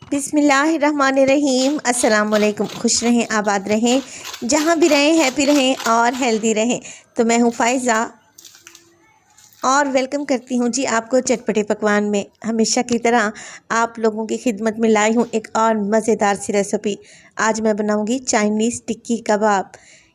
बिस्मिल्लाहिर्रहमानिर्रहीम। अस्सलाम वालेकुम। खुश रहें, आबाद रहें, जहाँ भी रहें हैप्पी रहें और हेल्दी रहें। तो मैं हूँ फ़ाइज़ा और वेलकम करती हूँ जी आपको चटपटे पकवान में। हमेशा की तरह आप लोगों की खिदमत में लाई हूँ एक और मज़ेदार सी रेसिपी। आज मैं बनाऊँगी चाइनीज़ टिक्की कबाब।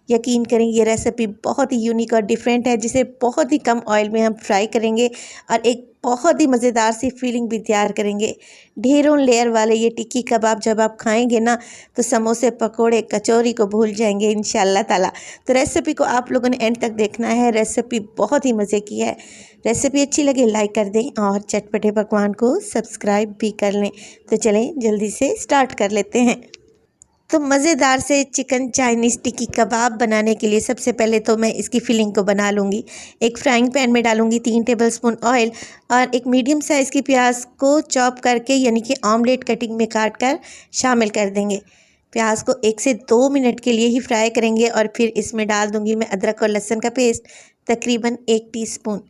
यकीन करें ये रेसिपी बहुत ही यूनिक और डिफरेंट है, जिसे बहुत ही कम ऑयल में हम फ्राई करेंगे और एक बहुत ही मज़ेदार सी फीलिंग भी तैयार करेंगे। ढेरों लेयर वाले ये टिक्की कबाब जब आप खाएंगे ना, तो समोसे, पकोड़े, कचौरी को भूल जाएंगे इंशाल्लाह ताला। तो रेसिपी को आप लोगों ने एंड तक देखना है। रेसिपी बहुत ही मज़े की है। रेसिपी अच्छी लगे लाइक कर दें और चटपटे पकवान को सब्सक्राइब भी कर लें। तो चलें जल्दी से स्टार्ट कर लेते हैं। तो मज़ेदार से चिकन चाइनीज़ टिक्की कबाब बनाने के लिए सबसे पहले तो मैं इसकी फिलिंग को बना लूँगी। एक फ्राइंग पैन में डालूँगी 3 टेबलस्पून ऑयल और एक मीडियम साइज़ की प्याज को चॉप करके यानी कि ऑमलेट कटिंग में काट कर शामिल कर देंगे। प्याज को 1 से 2 मिनट के लिए ही फ्राई करेंगे और फिर इसमें डाल दूँगी मैं अदरक और लहसुन का पेस्ट तकरीबन 1 टीस्पून।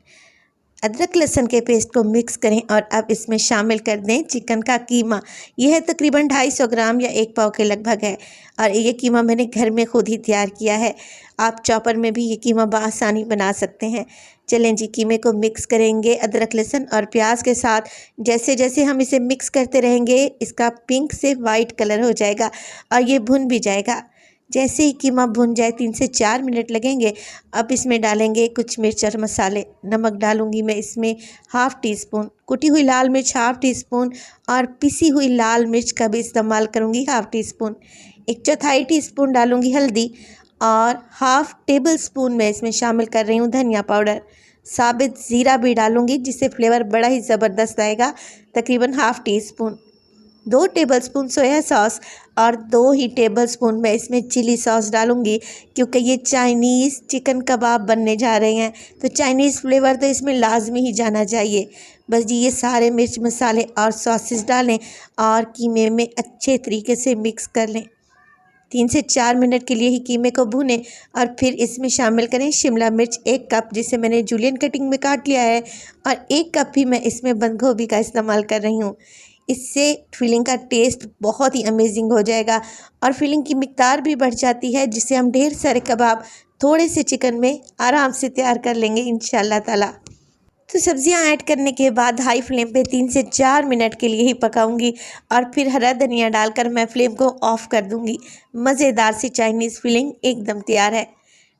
अदरक लहसुन के पेस्ट को मिक्स करें और अब इसमें शामिल कर दें चिकन का कीमा। यह है तकरीबन 250 ग्राम या 1 पाव के लगभग है और ये कीमा मैंने घर में खुद ही तैयार किया है। आप चॉपर में भी ये कीमा बआसानी बना सकते हैं। चलें जी, कीमे को मिक्स करेंगे अदरक लहसुन और प्याज के साथ। जैसे जैसे हम इसे मिक्स करते रहेंगे इसका पिंक से वाइट कलर हो जाएगा और ये भुन भी जाएगा। जैसे ही कीमा भुन जाए 3 से 4 मिनट लगेंगे। अब इसमें डालेंगे कुछ मिर्च और मसाले। नमक डालूंगी मैं इसमें हाफ़ टी स्पून, कुटी हुई लाल मिर्च हाफ़ टी स्पून और पिसी हुई लाल मिर्च का भी इस्तेमाल करूंगी हाफ़ टी स्पून। 1/4 टीस्पून डालूंगी हल्दी और हाफ़ टेबल स्पून मैं इसमें शामिल कर रही हूँ धनिया पाउडर। साबित ज़ीरा भी डालूंगी जिससे फ्लेवर बड़ा ही ज़बरदस्त आएगा, तकरीबन half tea spoon. 2 tablespoon soya sauce और 2 ही टेबलस्पून मैं इसमें चिली सॉस डालूंगी, क्योंकि ये चाइनीज़ चिकन कबाब बनने जा रहे हैं तो चाइनीज़ फ्लेवर तो इसमें लाजमी ही जाना चाहिए। बस जी ये सारे मिर्च मसाले और सॉसेस डालें और कीमे में अच्छे तरीके से मिक्स कर लें। 3 से 4 मिनट के लिए ही कीमे को भूनें और फिर इसमें शामिल करें शिमला मिर्च 1 कप, जिसे मैंने जूलियन कटिंग में काट लिया है, और 1 कप ही मैं इसमें बंद गोभी का इस्तेमाल कर रही हूँ। इससे फिलिंग का टेस्ट बहुत ही अमेजिंग हो जाएगा और फिलिंग की मिकदार भी बढ़ जाती है, जिससे हम ढेर सारे कबाब थोड़े से चिकन में आराम से तैयार कर लेंगे इंशाल्लाह ताला। तो सब्जियां ऐड करने के बाद हाई फ्लेम पे 3 से 4 मिनट के लिए ही पकाऊंगी और फिर हरा धनिया डालकर मैं फ्लेम को ऑफ कर दूंगी। मज़ेदार सी चाइनीज़ फिलिंग एकदम तैयार है।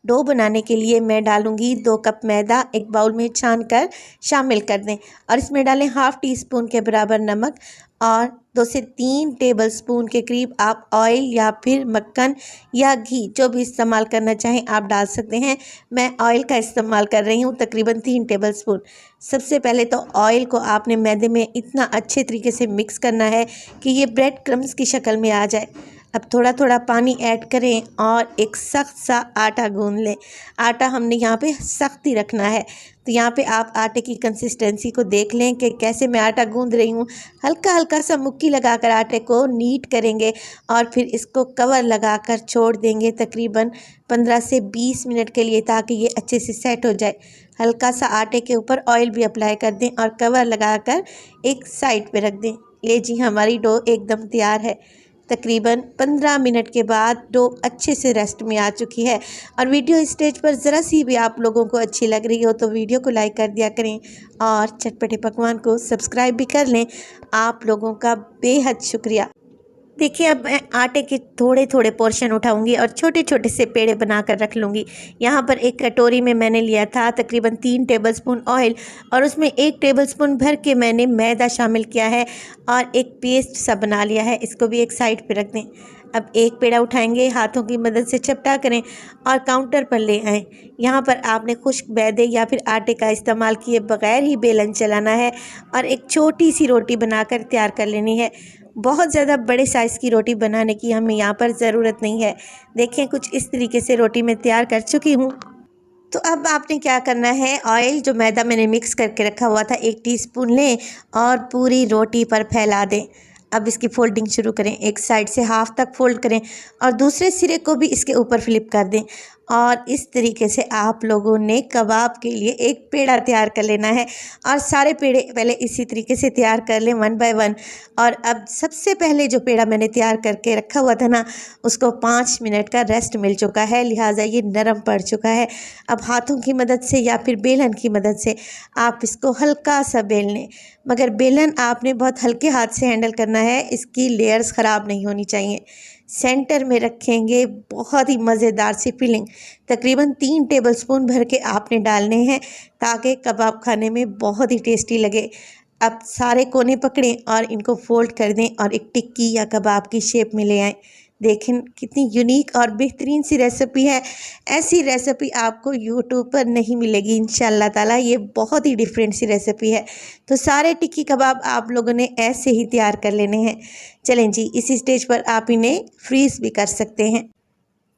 डो बनाने के लिए मैं डालूंगी 2 कप मैदा एक बाउल में छान कर शामिल कर दें और इसमें डालें हाफ़ टी स्पून के बराबर नमक और 2 से 3 टेबलस्पून के करीब आप ऑयल या फिर मक्खन या घी जो भी इस्तेमाल करना चाहें आप डाल सकते हैं। मैं ऑयल का इस्तेमाल कर रही हूँ तकरीबन 3 टेबलस्पून। सबसे पहले तो ऑयल को आपने मैदे में इतना अच्छे तरीके से मिक्स करना है कि ये ब्रेड क्रम्स की शक्ल में आ जाए। अब थोड़ा थोड़ा पानी ऐड करें और एक सख्त सा आटा गूंद लें। आटा हमने यहाँ पे सख्त ही रखना है, तो यहाँ पे आप आटे की कंसिस्टेंसी को देख लें कि कैसे मैं आटा गूंद रही हूँ। हल्का हल्का सा मुक्की लगाकर आटे को नीट करेंगे और फिर इसको कवर लगाकर छोड़ देंगे तकरीबन 15 से 20 मिनट के लिए, ताकि ये अच्छे से सेट हो जाए। हल्का सा आटे के ऊपर ऑयल भी अप्लाई कर दें और कवर लगाकर एक साइड पे रख दें। ये जी हमारी डो एकदम तैयार है। तकरीबन 15 मिनट के बाद डो अच्छे से रेस्ट में आ चुकी है और वीडियो स्टेज पर ज़रा सी भी आप लोगों को अच्छी लग रही हो तो वीडियो को लाइक कर दिया करें और चटपटे पकवान को सब्सक्राइब भी कर लें। आप लोगों का बेहद शुक्रिया। देखिए अब मैं आटे के थोड़े थोड़े पोर्शन उठाऊंगी और छोटे छोटे से पेड़े बनाकर रख लूँगी। यहाँ पर एक कटोरी में मैंने लिया था तकरीबन 3 टेबलस्पून ऑयल और उसमें 1 टेबलस्पून भर के मैंने मैदा शामिल किया है और एक पेस्ट सा बना लिया है। इसको भी एक साइड पे रख दें। अब एक पेड़ा उठाएंगे, हाथों की मदद से चपटा करें और काउंटर पर ले आएँ। यहाँ पर आपने खुश्क मैदे या फिर आटे का इस्तेमाल किए बगैर ही बेलन चलाना है और एक छोटी सी रोटी बनाकर तैयार कर लेनी है। बहुत ज़्यादा बड़े साइज़ की रोटी बनाने की हमें यहाँ पर ज़रूरत नहीं है। देखें कुछ इस तरीके से रोटी मैं तैयार कर चुकी हूँ। तो अब आपने क्या करना है, ऑयल जो मैदा मैंने मिक्स करके रखा हुआ था 1 टीस्पून लें और पूरी रोटी पर फैला दें। अब इसकी फोल्डिंग शुरू करें। एक साइड से हाफ तक फोल्ड करें और दूसरे सिरे को भी इसके ऊपर फ्लिप कर दें और इस तरीके से आप लोगों ने कबाब के लिए एक पेड़ा तैयार कर लेना है और सारे पेड़े पहले इसी तरीके से तैयार कर लें 1 बाय 1। और अब सबसे पहले जो पेड़ा मैंने तैयार करके रखा हुआ था ना, उसको 5 मिनट का रेस्ट मिल चुका है, लिहाजा ये नरम पड़ चुका है। अब हाथों की मदद से या फिर बेलन की मदद से आप इसको हल्का सा बेल लें, मगर बेलन आपने बहुत हल्के हाथ से हैंडल करना है, इसकी लेयर्स ख़राब नहीं होनी चाहिए। सेंटर में रखेंगे बहुत ही मज़ेदार सी फिलिंग, तकरीबन 3 टेबलस्पून भर के आपने डालने हैं ताकि कबाब खाने में बहुत ही टेस्टी लगे। अब सारे कोने पकड़ें और इनको फोल्ड कर दें और एक टिक्की या कबाब की शेप में ले आएँ। देखें कितनी यूनिक और बेहतरीन सी रेसिपी है। ऐसी रेसिपी आपको यूट्यूब पर नहीं मिलेगी इंशाल्लाह ताला, ये बहुत ही डिफरेंट सी रेसिपी है। तो सारे टिक्की कबाब आप लोगों ने ऐसे ही तैयार कर लेने हैं। चलें जी, इसी स्टेज पर आप इन्हें फ्रीज़ भी कर सकते हैं।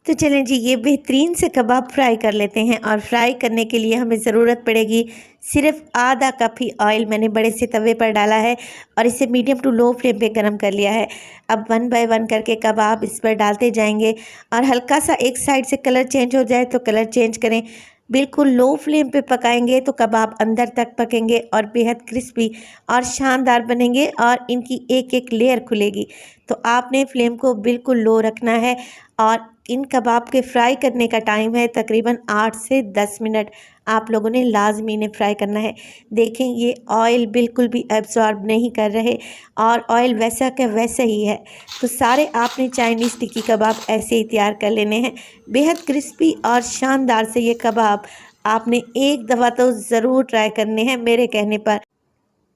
तो चलें जी, ये बेहतरीन से कबाब फ्राई कर लेते हैं। और फ्राई करने के लिए हमें ज़रूरत पड़ेगी सिर्फ आधा कप ही ऑयल मैंने बड़े से तवे पर डाला है और इसे मीडियम टू लो फ्लेम पे गरम कर लिया है। अब 1 बाय 1 करके कबाब इस पर डालते जाएंगे और हल्का सा एक साइड से कलर चेंज हो जाए तो कलर चेंज करें। बिल्कुल लो फ्लेम पे पकाएंगे तो कबाब अंदर तक पकेंगे और बेहद क्रिस्पी और शानदार बनेंगे और इनकी एक एक लेयर खुलेगी। तो आपने फ्लेम को बिल्कुल लो रखना है और इन कबाब के फ्राई करने का टाइम है तकरीबन 8 से 10 मिनट। आप लोगों ने लाजमी इन्हें फ्राई करना है। देखें ये ऑयल बिल्कुल भी एब्जॉर्ब नहीं कर रहे और ऑयल वैसा का वैसा ही है। तो सारे आपने चाइनीज़ टिक्की कबाब ऐसे ही तैयार कर लेने हैं। बेहद क्रिस्पी और शानदार से ये कबाब आपने एक दफ़ा तो ज़रूर ट्राई करने हैं मेरे कहने पर।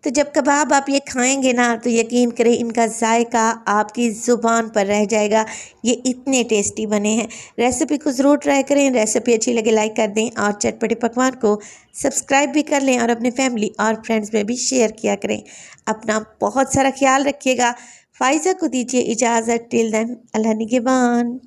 तो जब कबाब आप ये खाएंगे ना तो यकीन करें इनका जायका आपकी ज़ुबान पर रह जाएगा, ये इतने टेस्टी बने हैं। रेसिपी को ज़रूर ट्राई करें। रेसिपी अच्छी लगे लाइक कर दें और चटपटे पकवान को सब्सक्राइब भी कर लें और अपने फैमिली और फ्रेंड्स में भी शेयर किया करें। अपना बहुत सारा ख्याल रखिएगा। फ़ाइज़ा को दीजिए इजाज़त। टिल देन अल्लाह निगहबान।